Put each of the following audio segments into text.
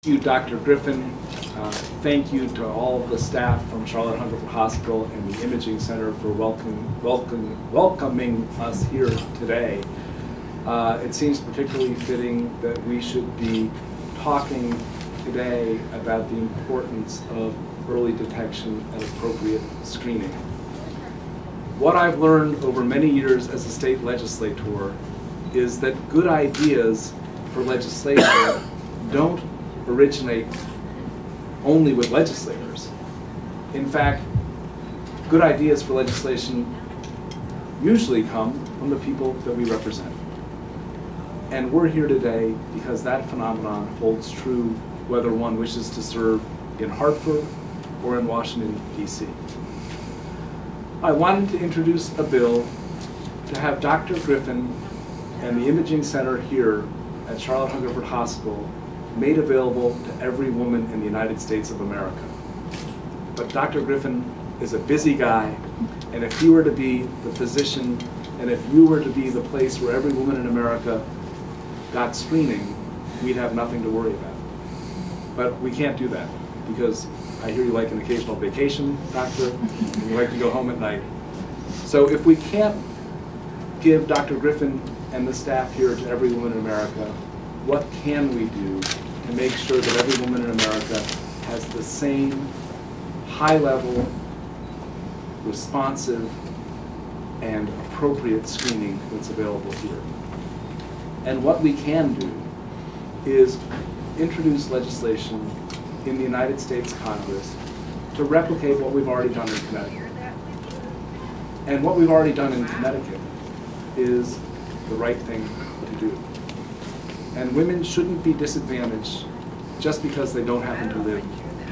Thank you, Dr. Griffin. Thank you to all of the staff from Charlotte Hungerford Hospital and the Imaging Center for welcoming us here today. It seems particularly fitting that we should be talking today about the importance of early detection and appropriate screening. What I've learned over many years as a state legislator is that good ideas for legislation don't originate only with legislators. In fact, good ideas for legislation usually come from the people that we represent. And we're here today because that phenomenon holds true whether one wishes to serve in Hartford or in Washington, D.C. I wanted to introduce a bill to have Dr. Griffin and the Imaging Center here at Charlotte Hungerford Hospital made available to every woman in the United States of America. But Dr. Griffin is a busy guy, and if he were to be the physician, and if you were to be the place where every woman in America got screening, we'd have nothing to worry about. But we can't do that, because I hear you like an occasional vacation, doctor, and you like to go home at night. So if we can't give Dr. Griffin and the staff here to every woman in America, what can we do to make sure that every woman in America has the same high-level, responsive, and appropriate screening that's available here? And what we can do is introduce legislation in the United States Congress to replicate what we've already done in Connecticut. And what we've already done in Connecticut is the right thing to do. And women shouldn't be disadvantaged just because they don't happen to live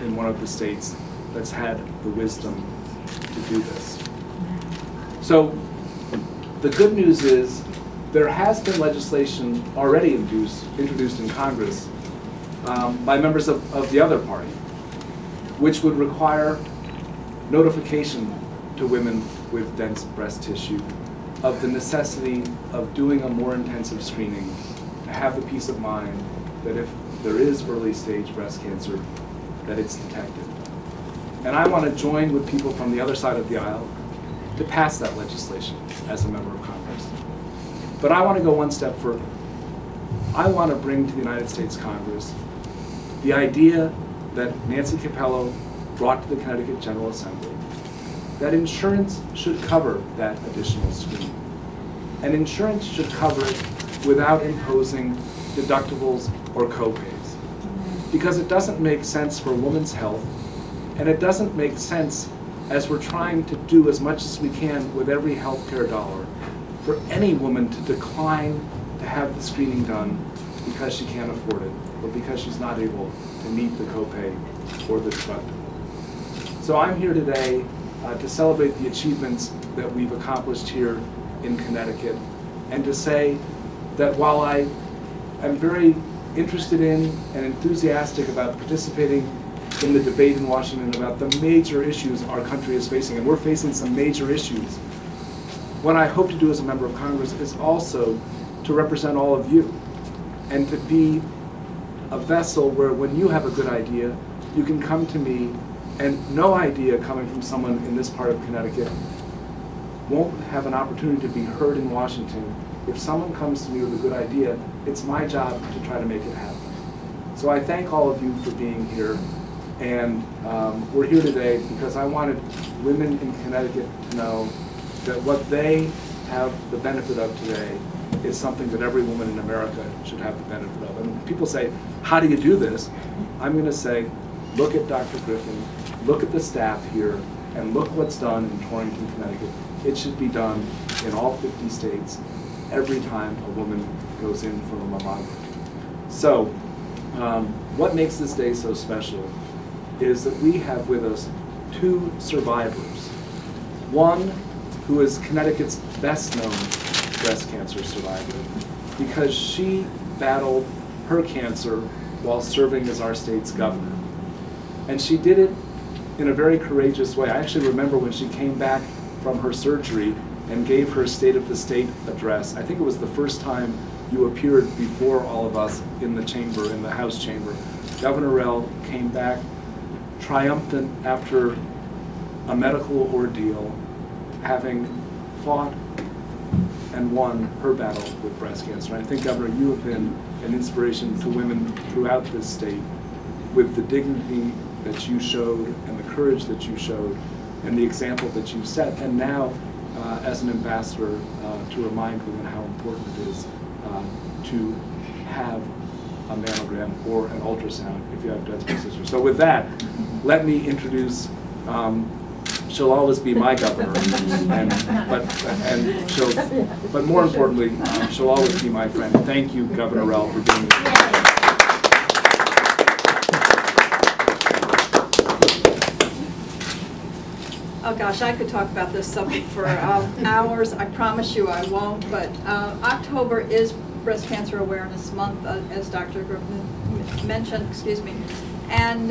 in one of the states that's had the wisdom to do this. So the good news is there has been legislation already introduced in Congress by members of the other party, which would require notification to women with dense breast tissue of the necessity of doing a more intensive screening to have the peace of mind that if there is early stage breast cancer, that it's detected. And I want to join with people from the other side of the aisle to pass that legislation as a member of Congress. But I want to go one step further. I want to bring to the United States Congress the idea that Nancy Capello brought to the Connecticut General Assembly, that insurance should cover that additional screening. And insurance should cover it without imposing deductibles or copays. Because it doesn't make sense for a woman's health, and it doesn't make sense as we're trying to do as much as we can with every healthcare dollar for any woman to decline to have the screening done because she can't afford it, or because she's not able to meet the copay or the deductible. So I'm here today to celebrate the achievements that we've accomplished here in Connecticut, and to say that while I am very interested in and enthusiastic about participating in the debate in Washington about the major issues our country is facing, and we're facing some major issues, what I hope to do as a member of Congress is also to represent all of you, and to be a vessel where when you have a good idea, you can come to me, and no idea coming from someone in this part of Connecticut won't have an opportunity to be heard in Washington. If someone comes to me with a good idea, it's my job to try to make it happen. So I thank all of you for being here, and we're here today because I wanted women in Connecticut to know that what they have the benefit of today is something that every woman in America should have the benefit of. And when people say, how do you do this? I'm going to say, look at Dr. Griffin, look at the staff here, and look what's done in Torrington, Connecticut. It should be done in all 50 states every time a woman goes in for a mammography. So what makes this day so special is that we have with us two survivors. One who is Connecticut's best known breast cancer survivor, because she battled her cancer while serving as our state's governor. And she did it in a very courageous way. I actually remember when she came back from her surgery and gave her State of the State address. I think it was the first time you appeared before all of us in the chamber, in the House chamber. Governor Rell came back triumphant after a medical ordeal, having fought and won her battle with breast cancer. And I think, Governor, you have been an inspiration to women throughout this state with the dignity that you showed and the courage that you showed and the example that you've set. And now, as an ambassador, to remind women how important it is to have a mammogram or an ultrasound if you have dense breast tissue. So with that, let me introduce, she'll always be my governor, but more importantly, she'll always be my friend. Thank you, Governor Rell, for being here. Oh gosh, I could talk about this subject for hours. I promise you I won't, but October is Breast Cancer Awareness Month, as Dr. Griffin mentioned, excuse me. And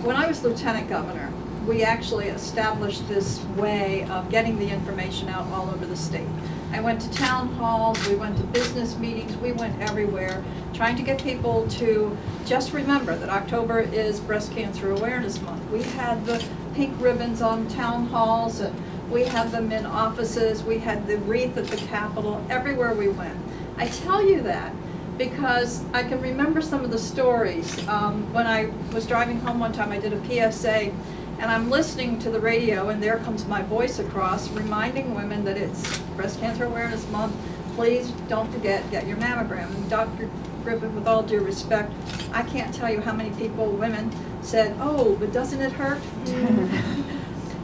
when I was Lieutenant Governor, we actually established this way of getting the information out all over the state. I went to town halls, we went to business meetings, we went everywhere, trying to get people to just remember that October is Breast Cancer Awareness Month. We had the pink ribbons on town halls, and we had them in offices, we had the wreath at the Capitol, everywhere we went. I tell you that because I can remember some of the stories. When I was driving home one time, I did a PSA, and I'm listening to the radio, and there comes my voice across, reminding women that it's Breast Cancer Awareness Month. Please don't forget, get your mammogram. And Dr. Griffin, with all due respect, I can't tell you how many people, women, said, oh, but doesn't it hurt?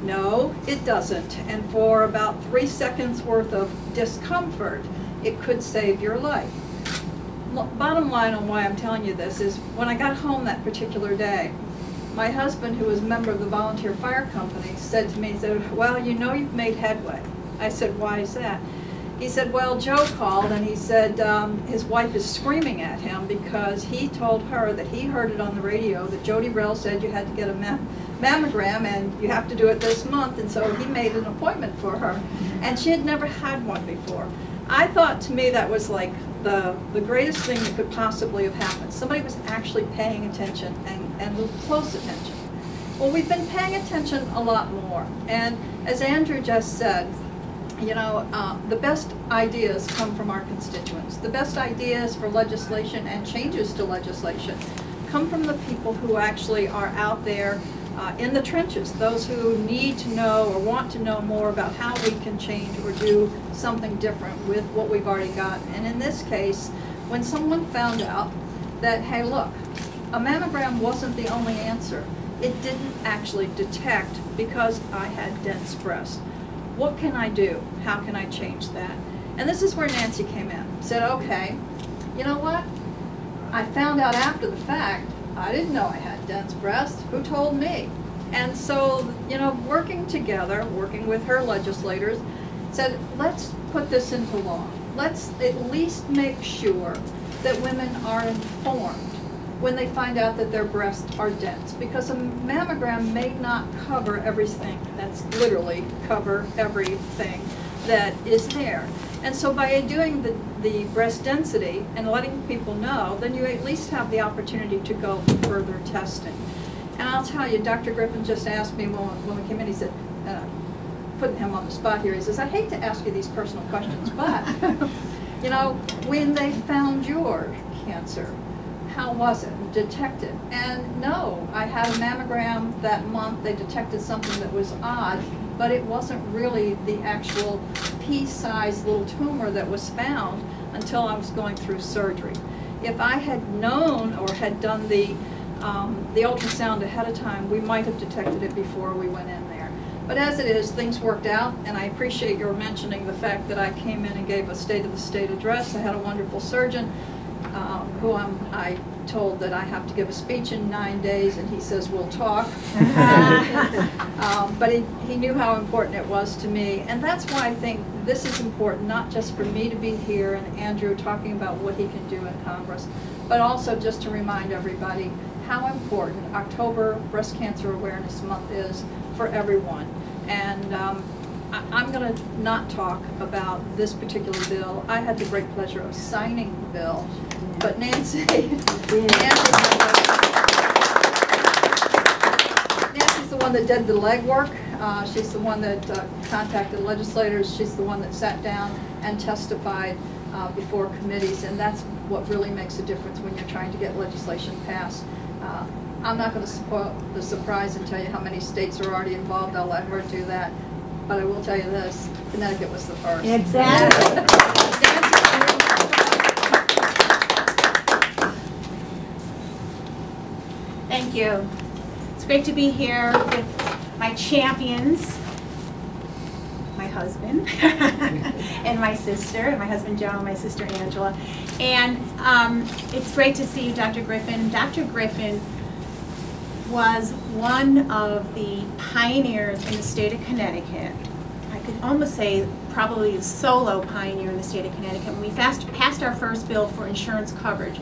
No, it doesn't. And for about 3 seconds worth of discomfort, it could save your life. Bottom line on why I'm telling you this is, when I got home that particular day, my husband, who was a member of the volunteer fire company, said to me, he said, well, you know you've made headway. I said, why is that? He said, well, Joe called and he said his wife is screaming at him because he told her that he heard it on the radio that Jodi Rell said you had to get a mammogram and you have to do it this month, and so he made an appointment for her. And she had never had one before. I thought, to me, that was like the greatest thing that could possibly have happened. Somebody was actually paying attention and close attention. Well, we've been paying attention a lot more. And as Andrew just said, you know, the best ideas come from our constituents. The best ideas for legislation and changes to legislation come from the people who actually are out there in the trenches, those who need to know or want to know more about how we can change or do something different with what we've already got. And in this case, when someone found out that, hey, look, a mammogram wasn't the only answer. It didn't actually detect because I had dense breast. What can I do? How can I change that? And this is where Nancy came in. Said, okay, you know what? I found out after the fact, I didn't know I had dense breast. Who told me? And so, you know, working together, working with her legislators, said, let's put this into law. Let's at least make sure that women are informed when they find out that their breasts are dense, because a mammogram may not cover everything. That's literally cover everything that is there. And so by doing the breast density and letting people know, then you at least have the opportunity to go for further testing. And I'll tell you, Dr. Griffin just asked me when we came in, he said, putting him on the spot here, he says, I hate to ask you these personal questions, but, you know, when they found your cancer, how was it detected? And no, I had a mammogram that month. They detected something that was odd, but it wasn't really the actual pea-sized little tumor that was found until I was going through surgery. If I had known or had done the ultrasound ahead of time, we might have detected it before we went in there. But as it is, things worked out, and I appreciate your mentioning the fact that I came in and gave a State of the State address. I had a wonderful surgeon who I told that I have to give a speech in 9 days, and he says, we'll talk. But he knew how important it was to me, and that's why I think this is important, not just for me to be here and Andrew talking about what he can do in Congress, but also just to remind everybody how important October Breast Cancer Awareness Month is for everyone. And I'm going to not talk about this particular bill. I had the great pleasure of signing the bill, but Nancy, Nancy one that did the legwork. She's the one that contacted legislators. She's the one that sat down and testified before committees, and that's what really makes a difference when you're trying to get legislation passed. I'm not going to spoil the surprise and tell you how many states are already involved. I'll let her do that. But I will tell you this, Connecticut was the first. Exactly. Thank you. It's great to be here with my champions, my husband, and my sister, and my husband Joe, and my sister Angela. And it's great to see you, Dr. Griffin. Dr. Griffin was one of the pioneers in the state of Connecticut. I could almost say probably a solo pioneer in the state of Connecticut. When we passed our first bill for insurance coverage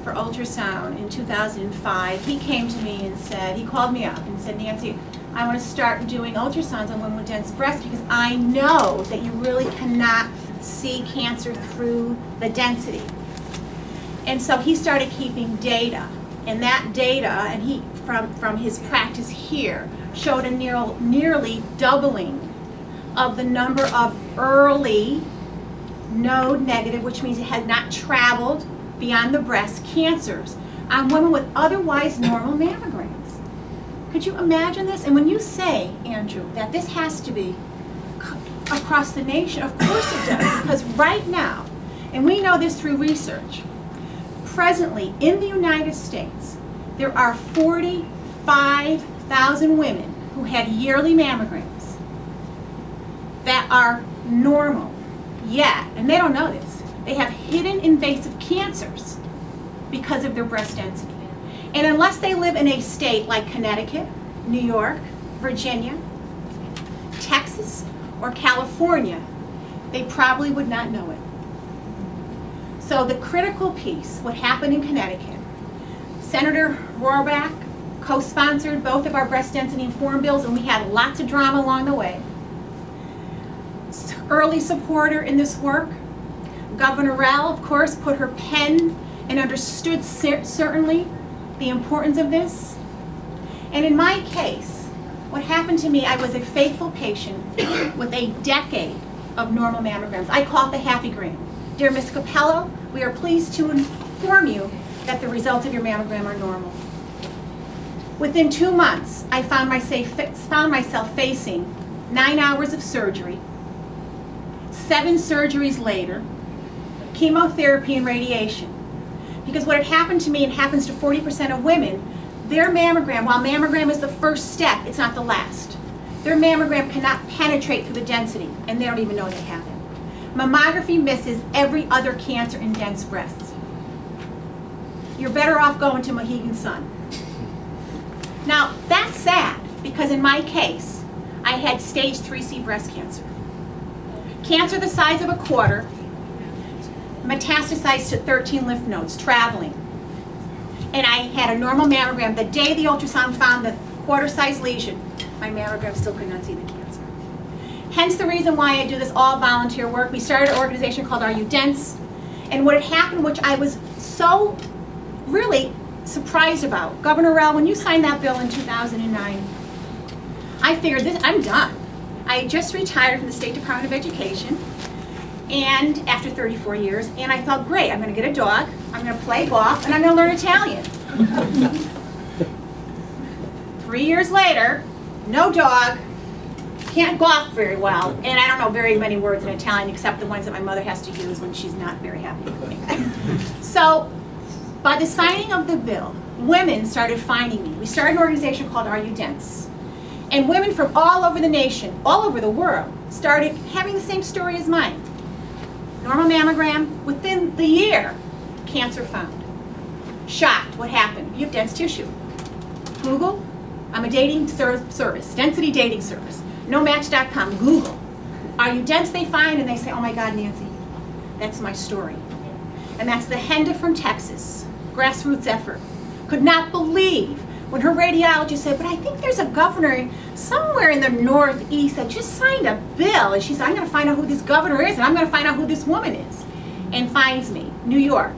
for ultrasound in 2005, he came to me and said, he called me up and said, Nancy, I want to start doing ultrasounds on women with dense breasts because I know that you really cannot see cancer through the density. And so he started keeping data, and that data, and he from his practice here, showed a nearly doubling of the number of early node negative, which means it has not traveled beyond the breast, cancers on women with otherwise normal mammograms. Could you imagine this? And when you say, Andrew, that this has to be across the nation, of course it does, because right now, and we know this through research, presently in the United States, there are 45,000 women who had yearly mammograms that are normal, yet, and they don't know this, they have hidden invasive cancers because of their breast density. And unless they live in a state like Connecticut, New York, Virginia, Texas, or California, they probably would not know it. So the critical piece, what happened in Connecticut, Senator Roraback co-sponsored both of our breast density reform bills, and we had lots of drama along the way. Early supporter in this work. Governor Rell, of course, put her pen and understood certainly the importance of this. And in my case, what happened to me, I was a faithful patient with a decade of normal mammograms. I call it the happy gram. Dear Ms. Capello, we are pleased to inform you that the results of your mammogram are normal. Within 2 months, I found myself facing 9 hours of surgery, 7 surgeries later, chemotherapy and radiation. Because what had happened to me, and happens to 40% of women, their mammogram, while mammogram is the first step, it's not the last. Their mammogram cannot penetrate through the density, and they don't even know they have it. Mammography misses every other cancer in dense breasts. You're better off going to Mohegan Sun. Now, that's sad, because in my case, I had stage 3C breast cancer. Cancer the size of a quarter, metastasized to 13 lymph nodes, traveling. And I had a normal mammogram. The day the ultrasound found the quarter-sized lesion, my mammogram still could not see the cancer. Hence the reason why I do this all volunteer work. We started an organization called AreYouDense. And what had happened, which I was so really surprised about, Governor Rell, when you signed that bill in 2009, I figured I'm done. I just retired from the State Department of Education, and after 34 years, and I thought, great, I'm going to get a dog, I'm going to play golf, and I'm going to learn Italian. 3 years later, no dog, can't golf very well, and I don't know very many words in Italian except the ones that my mother has to use when she's not very happy with me. So, by the signing of the bill, women started finding me. We started an organization called AreYouDense. And women from all over the nation, all over the world, started having the same story as mine. Normal mammogram, within the year, cancer found. Shocked, what happened? You have dense tissue. Google, I'm a dating service, density dating service. NoMatch.com, Google. AreYouDense they find, and they say, oh my God, Nancy, that's my story. And that's the Henda from Texas, grassroots effort. Could not believe when her radiologist said, but I think there's a governor somewhere in the Northeast that just signed a bill. And she said, I'm going to find out who this governor is, and I'm going to find out who this woman is. And finds me. New York,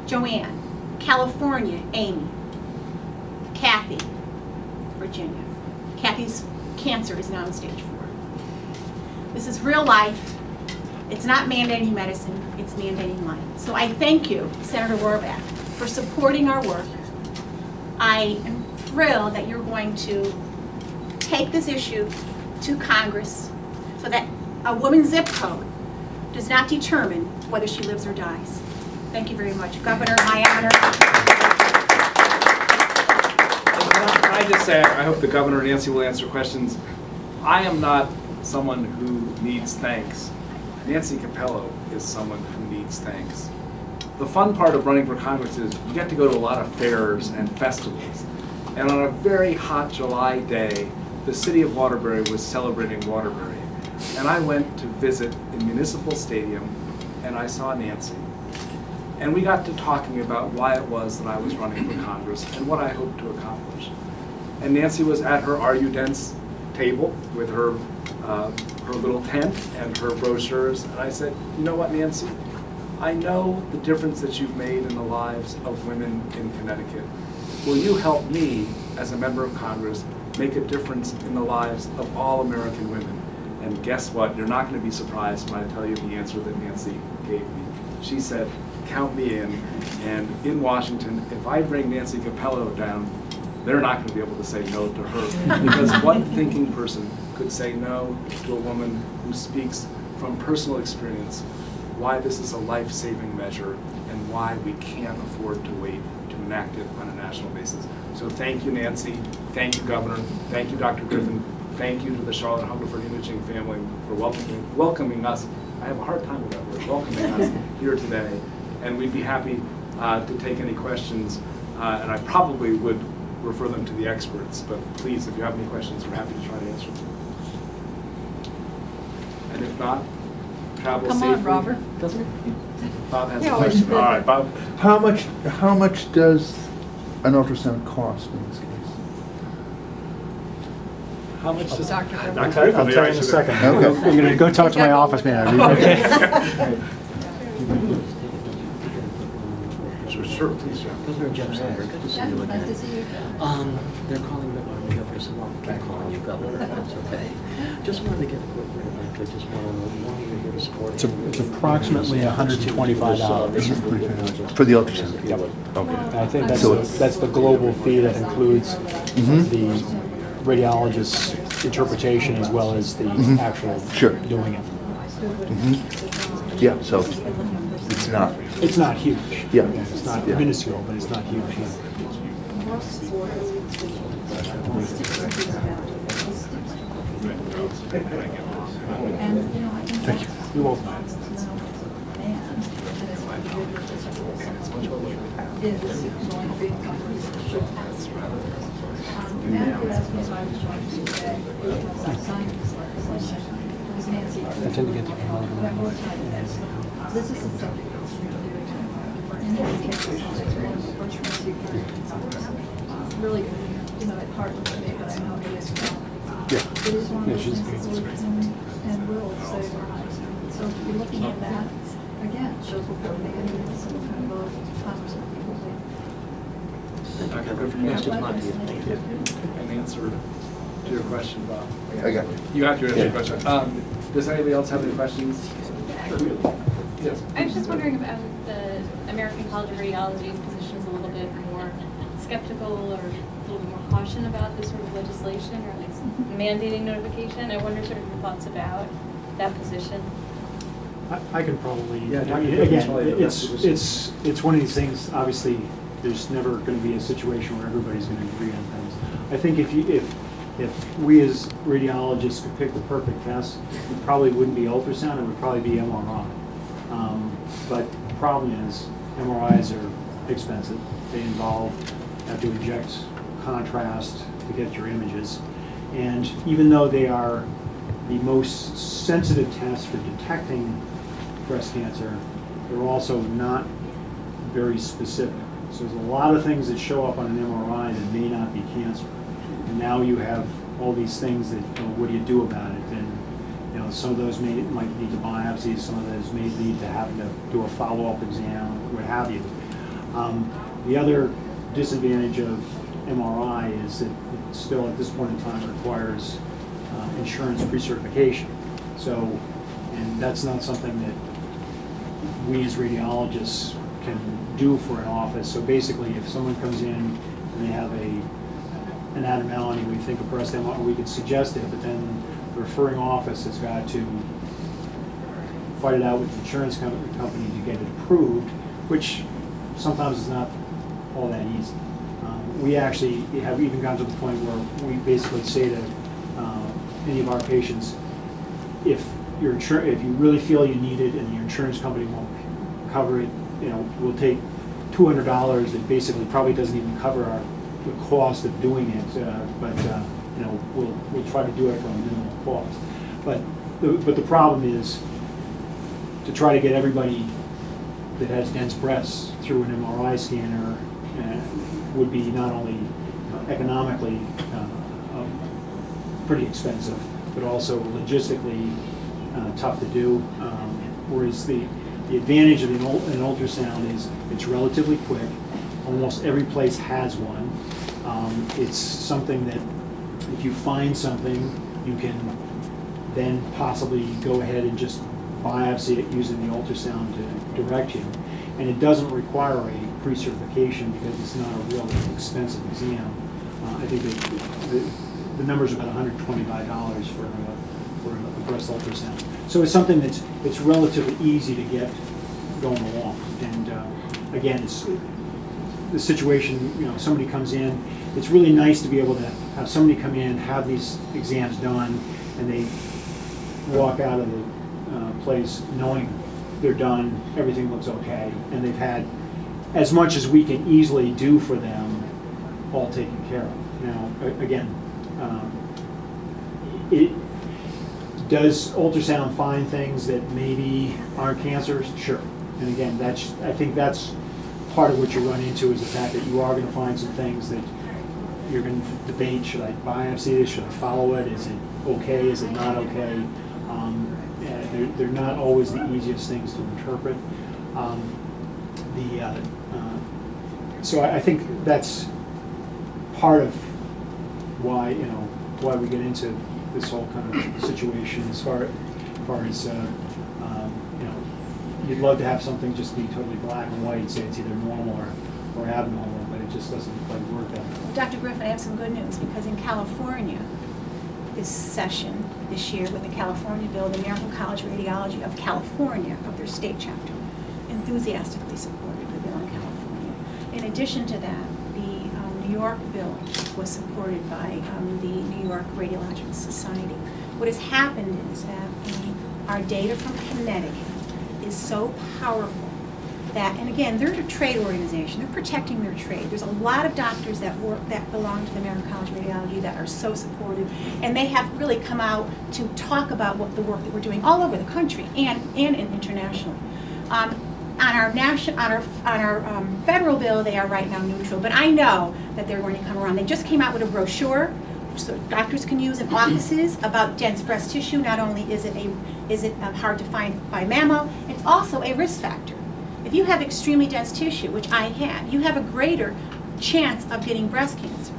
Joanne. California, Amy. Kathy, Virginia. Kathy's cancer is now in stage 4. This is real life. It's not mandating medicine, it's mandating life. So I thank you, Senator Roraback, for supporting our work. I am thrilled that you're going to take this issue to Congress so that a woman's zip code does not determine whether she lives or dies. Thank you very much, Governor, my honor. Can I just say, I hope the Governor and Nancy will answer questions. I am not someone who needs thanks. Nancy Capello is someone who needs thanks. The fun part of running for Congress is you get to go to a lot of fairs and festivals. And on a very hot July day, the city of Waterbury was celebrating Waterbury. And I went to visit the Municipal Stadium and I saw Nancy. And we got to talking about why it was that I was running for Congress and what I hoped to accomplish. And Nancy was at her AreYouDense table with her little tent and her brochures. And I said, you know what, Nancy? I know the difference that you've made in the lives of women in Connecticut. Will you help me, as a member of Congress, make a difference in the lives of all American women? And guess what? You're not going to be surprised when I tell you the answer that Nancy gave me. She said, count me in. And in Washington, if I bring Nancy Capello down, they're not going to be able to say no to her. Because what thinking person could say no to a woman who speaks from personal experience why this is a life-saving measure and why we can't afford to wait to enact it on a national basis. So thank you, Nancy. Thank you, Governor. Thank you, Dr. Griffin. Thank you to the Charlotte Hungerford Imaging family for welcoming us. I have a hard time with that word, welcoming us here today. And we'd be happy to take any questions. And I probably would refer them to the experts, but please, if you have any questions, we're happy to try to answer them. And if not, travel safely. Come on, Robert. Bob has a question. All right, Bob. How much does an ultrasound cost in this case? How much does Dr. Griffin? I'll tell you in a second. Okay. I'm going to go talk to my office manager. Sure, please, Jeff. Governor Jeff Sandberg, good to see you again. Nice to see you. They're calling the governor, so I'll keep calling you governor, if that's okay. Just wanted to get a quick read. I just want to know why you're here to support. It's approximately $125 For the ultrasound? Yep. Okay. And I think So that's the global fee that includes the radiologist's interpretation as well as the actual doing it. Yeah, so it's not huge. Yeah. It's not minuscule, but it's not huge either. Thank you. You're welcome. I tend to get to This is the subject. Really, it's hard to say, but I know it is. Yeah. It is one of Yeah, those she's things great. and will save lives. So if you're looking at that, again, it shows what we're making some kind of a conversation. Dr. Griffin, Yes, just not to you. Thank you. an answer to your question, Bob. I got it. You have your answer to your question. Does anybody else have any questions? Yes. I was just wondering about the American College of Radiology's position is a little bit more skeptical or a little bit more caution about this sort of legislation or at least mandating notification. I wonder sort of your thoughts about that position. I can probably, Yeah, Dr. again, Griffin's probably the best position. it's one of these things, obviously, there's never going to be a situation where everybody's going to agree on things. I think if we as radiologists could pick the perfect test, it probably wouldn't be ultrasound, it would probably be MRI. But the problem is, MRIs are expensive. They have to inject contrast to get your images. And even though they are the most sensitive test for detecting breast cancer, they're also not very specific. So there's a lot of things that show up on an MRI that may not be cancer. And now you have all these things that, what do you do about it? And some of those might need to biopsy, some of those may need to have to do a follow-up exam, what have you. The other disadvantage of MRI is that it still at this point in time requires insurance pre-certification. So, and that's not something that we as radiologists can do for an office. So basically, if someone comes in and they have an abnormality, we think a breast MRI, we could suggest it, but then the referring office has got to fight it out with the insurance company to get it approved, which sometimes is not all that easy. We actually have even gotten to the point where we basically say to any of our patients, if you really feel you need it and your insurance company won't cover it, we'll take $200 that basically probably doesn't even cover the cost of doing it, but we'll try to do it for a minimal cost. But the problem is to try to get everybody that has dense breasts through an MRI scanner would be not only economically pretty expensive, but also logistically tough to do. Whereas the advantage of an ultrasound is it's relatively quick. Almost every place has one. It's something that if you find something, you can then possibly go ahead and just biopsy it using the ultrasound to direct you. And it doesn't require a pre-certification because it's not a really expensive exam. I think that the number's about $125 for a breast ultrasound. So it's something that's relatively easy to get going along. And again, it's the situation, somebody comes in, it's really nice to be able to have somebody come in, have these exams done, and they walk out of the place knowing they're done, everything looks okay, and they've had as much as we can easily do for them all taken care of. Now, again, does ultrasound find things that maybe aren't cancers? Sure. And again, I think that's part of what you run into is the fact that you are going to find some things that you're going to debate. Should I biopsy this? Should I follow it? Is it okay? Is it not okay? They're not always the easiest things to interpret. So I think that's part of why why we get into this whole kind of situation as far as you'd love to have something just be totally black and white, say it's either normal or abnormal, but it just doesn't quite work that way. Dr. Griffin, I have some good news because in California, this year with the California bill, the American College of Radiology of California, of their state chapter, enthusiastically supported the bill in California. In addition to that, the New York bill was supported by the New York Radiological Society. What has happened is that our data from Connecticut is so powerful that, and again, they're a trade organization. They're protecting their trade. There's a lot of doctors that belong to the American College of Radiology that are so supportive, and they have really come out to talk about the work that we're doing all over the country and internationally. On our federal bill, they are right now neutral, but I know that they're going to come around. They just came out with a brochure so doctors can use in offices about dense breast tissue. Not only is it hard to find by mammo, it's also a risk factor. If you have extremely dense tissue, which I had, you have a greater chance of getting breast cancer.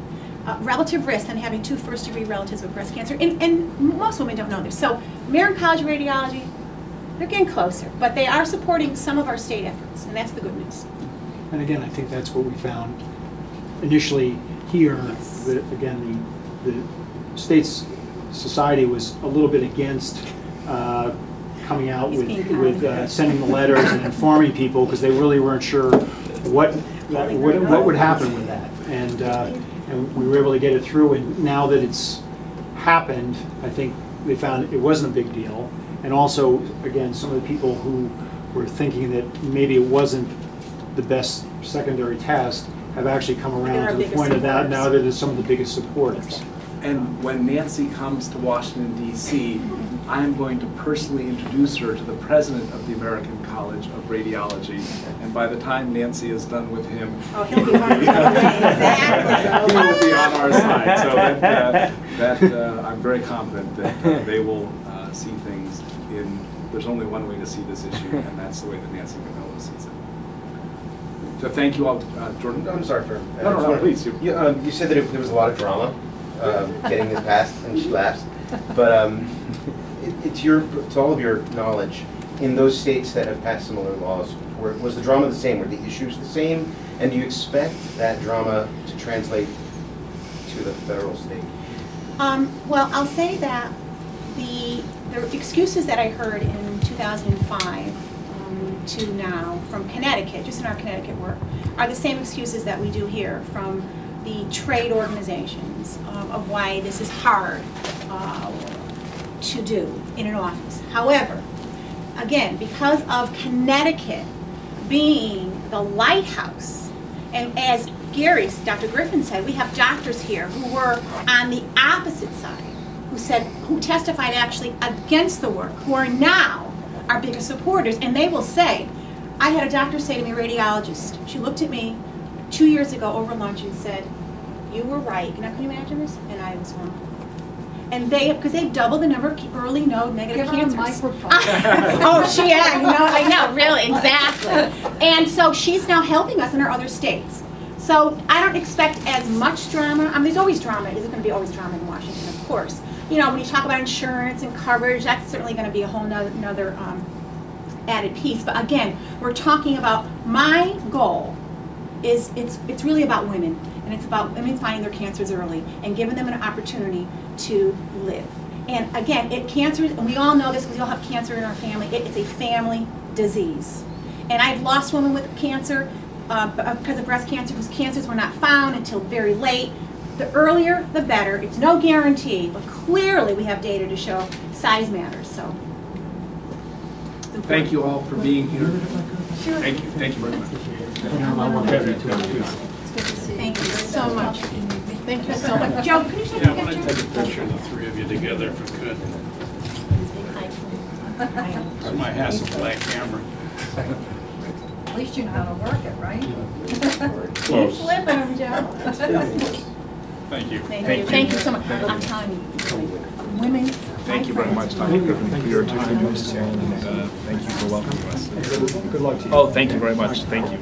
Relative risk than having 2 first-degree relatives with breast cancer, and most women don't know this. So American College of Radiology, they're getting closer, but they are supporting some of our state efforts, and that's the good news. And again, I think that's what we found initially here. Yes. Again, the state's society was a little bit against coming out with sending the letters and informing people because they really weren't sure what would happen with that. And we were able to get it through, and now that it's happened, I think they found it wasn't a big deal. And also, again, some of the people who were thinking that maybe it wasn't the best secondary test have actually come around to the point of that. Now that it's some of the biggest supporters. And when Nancy comes to Washington, D.C., I'm going to personally introduce her to the president of the American College of Radiology. And by the time Nancy is done with him, he'll be on exactly. He will be on our side. So that I'm very confident that they will see things there's only one way to see this issue, and that's the way that Nancy Capello sees it. to thank you all, Jordan. I'm sorry for. No, please. You said that there was a lot of drama getting this passed, and she laughs. But to all of your knowledge, in those states that have passed similar laws, was the drama the same? Were the issues the same? And do you expect that drama to translate to the federal state? Well, I'll say that the excuses that I heard in 2005 to now from Connecticut, just in our Connecticut work, are the same excuses that we do here from the trade organizations of why this is hard to do in an office. However, again, because of Connecticut being the lighthouse, and as Dr. Griffin said, we have doctors here who were on the opposite side, who testified actually against the work, who are now our biggest supporters, and they will say, I had a doctor say to me, a radiologist, she looked at me 2 years ago over lunch and said, you were right. Now, can you imagine this? And I was wrong. And because they've doubled the number of early node negative cancers. Microphone. Oh, I know, really, exactly. And so she's now helping us in our other states. So I don't expect as much drama. I mean, there's always drama. There's going to be always drama in Washington, of course. You know, when you talk about insurance and coverage, that's certainly going to be a whole nother added piece. But again, we're talking about, my goal is, it's really about women. And it's about women finding their cancers early and giving them an opportunity to live. And again, cancer, and we all know this because we all have cancer in our family, it's a family disease. And I've lost women with cancer because of breast cancer, whose cancers were not found until very late. The earlier, the better. It's no guarantee, but clearly we have data to show size matters. So, Thank you all for being here. Sure. Thank you very much. thank you so much. Thank you so much. Joe, can you take Yeah, a I want to picture? take a picture of the three of you together if we could. So my Hasselblad camera. At least you know how to work it, right? Close. Flipping them, Joe. Thank you. Thank you so much. I'm telling you, women. Thank you very much, Dr. Griffin, for your time, and thank you for welcoming us. Good luck to you. Oh, thank you very much. Thank you.